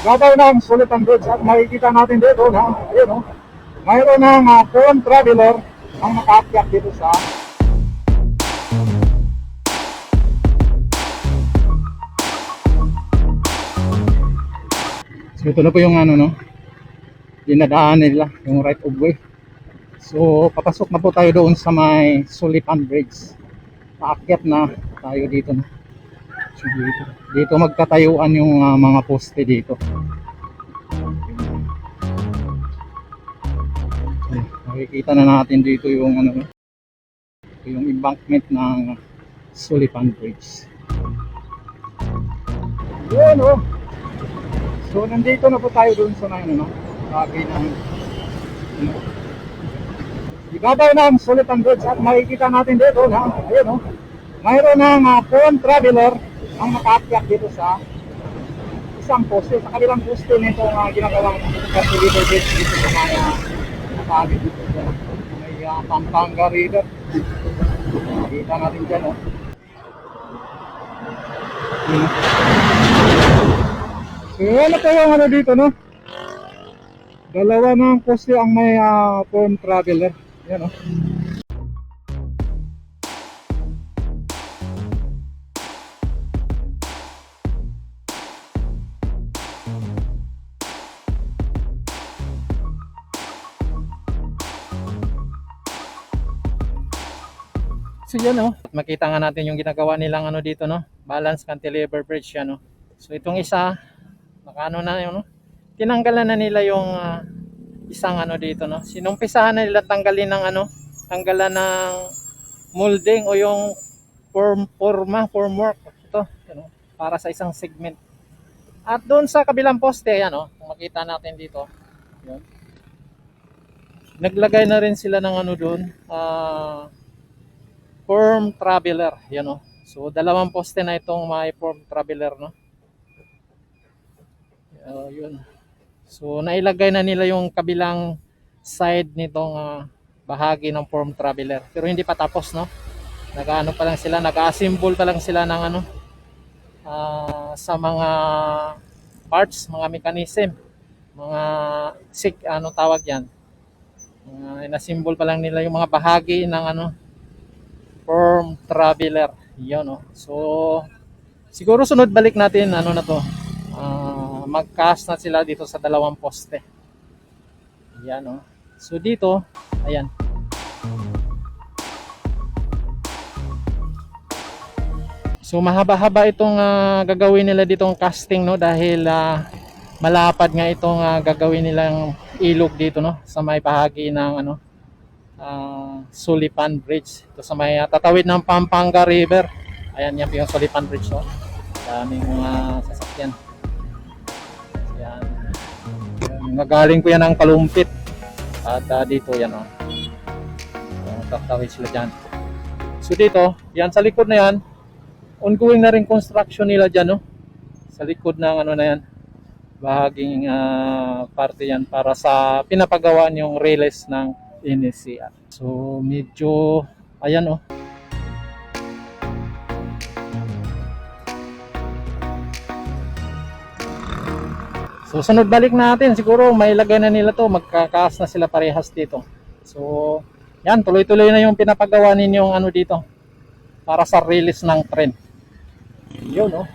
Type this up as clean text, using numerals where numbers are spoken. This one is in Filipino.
Ibabaw ng Sultan Bridge at makikita natin dito na ayun, mayroon ng foreign traveler ang nakaakyat dito sa so ito na po yung ano, no, dinadaan nila yung right of way. So papasok na po tayo doon sa may Sultan Bridge. Paakyat na tayo dito na. So, dito magtatayuan yung mga poste dito. Okay, makikita na natin dito yung ano, yung embankment ng Sultan Bridge. Yun, oh. So nandito na po tayo doon sa ano, bagay ng ibabaw ng Sultan Bridge at makikita natin dito na ayun, mayroon ng foreign traveler ang nakaakyat dito sa isang poste. Sa kabilang poste nito ginagawang cantilever bridge dito sa mga nakaakyat dito sa may Pampanga River. Makikita natin dyan, oh. So ano po yung ano dito, no? Dalawa ng poste ang may foreign traveler. Yan, oh. So yan, oh. Makita nga natin yung ginagawa nilang ano dito, no? Balance cantilever bridge yan, no? So itong isa, nakaano na yun, no? Tinanggalan na nila yung isang ano dito, no? Sinumpisahan na nila tanggalin ng ano, tanggalan ng molding o yung formwork ito, ano, para sa isang segment. At doon sa kabilang poste, yan, no? Kung makita natin dito, yun. Naglagay na rin sila ng ano doon, form traveler, yan, no? So dalawang poste na itong may form traveler, no? Yun. So nailagay na nila yung kabilang side nitong bahagi ng form traveler. Pero hindi pa tapos, no? Nag-ano pa lang sila, nag-assemble pa lang sila ng ano sa mga parts, mga mechanism, mga ano tawag yan. Inassemble pa lang nila yung mga bahagi ng ano form traveler. Yun, no? So siguro sunod balik natin ano na to. Mag-cast na sila dito sa dalawang poste. Yan, no? So dito, ayan. So mahaba-haba itong gagawin nila ditong casting, no, dahil malapad nga itong gagawin nilang ilog dito, no, sa may bahagi ng ano Sultan Bridge. Ito sa may tatawid ng Pampanga River. Ayan, yan yung Sultan Bridge, no. Daming mga sasakyan. Yan. Nagaling ko yan ng Kalumpit. At dito yan, oh. Tatawid sila dyan. So dito, yan sa likod na yan, ongoing na rin construction nila dyan, no? Sa likod ng ano na yan, bahaging parte yan para sa pinapagawaan yung relays ng NSCR. So medyo, ayan, oh. So sunod balik natin, siguro may lagay na nila to, magkakaas na sila parehas dito. So yan, tuloy-tuloy na yung pinapagawa ninyong ano dito para sa release ng tren. Yun, no?